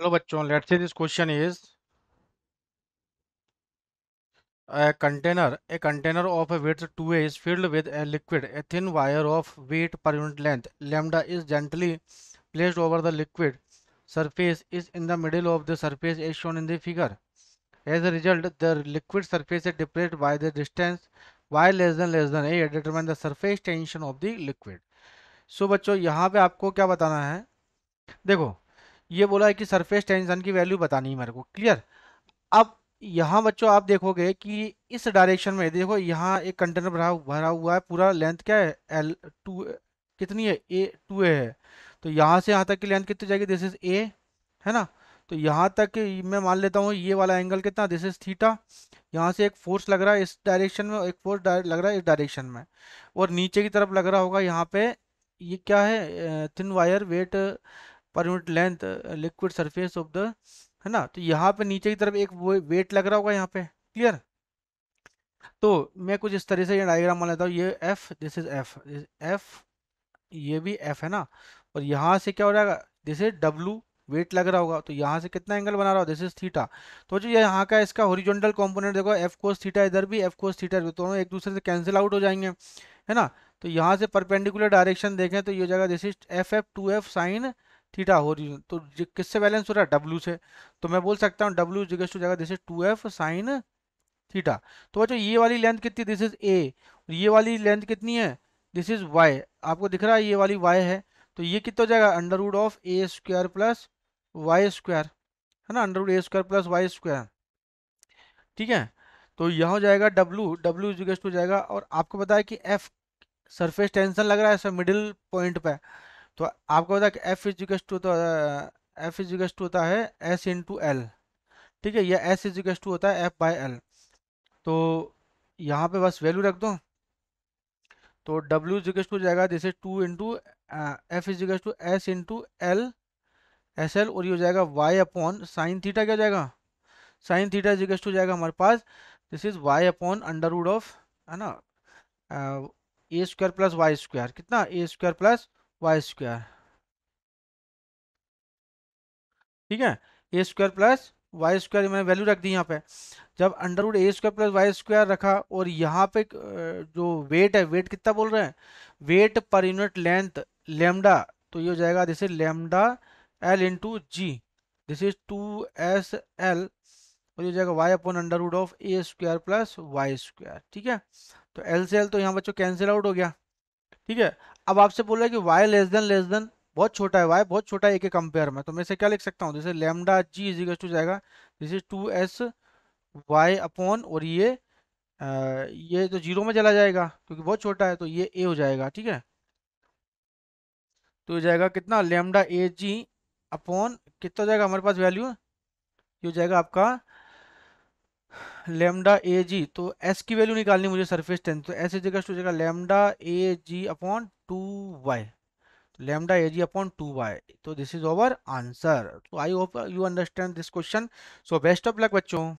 Hello बच्चों, let's say this question is a container of a width 2a is filled with a liquid. A thin wire of weight per unit length lambda is gently placed over the liquid surface is in the middle of the surface as shown in the figure. As a result, the liquid surface is depressed by the distance y less than a determine the surface tension of the liquid. So बच्चों यहाँ पे आपको क्या बताना है? देखो, ये बोला है कि सरफेस टेंशन की वैल्यू बतानी है मेरे को, क्लियर। अब यहाँ बच्चों आप देखोगे कि इस डायरेक्शन में देखो, यहाँ एक कंटेनर भरा भरा हुआ है, पूरा लेंथ क्या है एल टू, कितनी है ए टू ए है। तो यहाँ से यहाँ तक की लेंथ कितनी जाएगी, दिस इज ए, है ना। तो यहाँ तक मैं मान लेता हूँ ये वाला एंगल कितना, दिस इज थीटा। यहाँ से एक फोर्स लग रहा है इस डायरेक्शन में, एक फोर्स लग रहा है इस डायरेक्शन में, और नीचे की तरफ लग रहा होगा यहाँ पे। ये क्या है, थिन वायर वेट पर unit length liquid surface of the, है ना। तो यहाँ पे नीचे की तरफ एक वेट लग रहा होगा यहाँ पे, क्लियर। तो मैं कुछ इस तरह से ये डायग्राम बना लेता हूँ, ये F, this is F, F, ये भी एफ है ना। और यहाँ से क्या हो जाएगा, दिस इज डब्लू, वेट लग रहा होगा। तो यहाँ से कितना एंगल बना रहा हो, दिस इज थीटा। तो जो ये यहाँ का इसका हॉरिजॉन्टल कंपोनेंट देखो, एफ कोस थीटा इधर भी, एफ कोस थीटा भी, दोनों एक दूसरे से कैंसिल आउट हो जाएंगे, है ना। तो यहाँ से परपेंडिकुलर डायरेक्शन देखें तो ये हो जाएगा this is F F two F sine theta horizontal. तो किससे बैलेंस हो रहा है, डब्लू से। तो मैं बोल सकता हूँ डब्लू इक्वल्स टू जाएगा this is two F sine theta. तो बच्चों ये वाली लेंथ कितनी, दिस इज ए, ये वाली लेंथ कितनी है, दिस इज वाई। आपको दिख रहा है ये वाली वाई है। तो ये कितना हो जाएगा, under root of A square plus Y square, है ना, अंडर रूट ए स्क्वायर प्लस वाई स्क्वायर, ठीक है। तो यहाँ हो जाएगा डब्लू, डब्लू इक्वल्स टू जाएगा, और आपको पता है कि एफ सरफेस टेंशन लग रहा है सब मिडिल पॉइंट पे। तो आपको पता है कि एफ इक्वल्स टू, तो एफ इक्वल्स टू होता है एस इंटू एल, ठीक है, या एस इक्वल्स टू होता है एफ बाई एल। तो यहाँ पे बस वैल्यू रख दो। तो डब्ल्यू इक्वल्स टू जाएगा जैसे two into F equals to S into L, S L, और ये हो जाएगा वाई अपॉन साइन थीटा, क्या हो जाएगा, साइन थीटा इक्वल्स टू जाएगा हमारे पास, this is y upon under root of, है ना, a square plus Y square, कितना, a square plus Y square, ठीक है। A square plus Y square मैंने वैल्यू रख दी यहाँ पे। जब अंडर रूट ए स्क्वायर प्लस वाई स्क्वायर रखा, और यहाँ पे जो वेट है, वेट कितना बोल रहे हैं, वेट पर यूनिट लेंथ लेमडा। तो ये हो जाएगा this is lambda L into G, this is two S L, और ये हो जाएगा Y upon under root of A square plus Y square, ठीक है। तो एल से एल तो यहाँ बच्चों कैंसिल आउट हो गया, ठीक है। अब आपसे बोल रहा है कि y लेस देन बहुत छोटा है, y बहुत छोटा है ए के कंपेयर में, तो मैं इसे क्या लिख सकता हूँ, जैसे lambda g is equal to जाएगा this is two s y upon, और ये तो जीरो में चला जाएगा क्योंकि बहुत छोटा है, तो ये ए हो जाएगा, ठीक है। तो हो जाएगा कितना, लेमडा ए जी अपॉन कितना हो जाएगा हमारे पास वैल्यू, ये हो जाएगा आपका लेमडा ए जी। तो एस की वैल्यू निकालनी मुझे सरफेस टेंस, तो एस इज इक्वल टू जाएगा lambda a g upon two y, lambda ag upon 2y। तो दिस इज ओवर आंसर। तो I hope you understand this question. So best of luck बच्चों।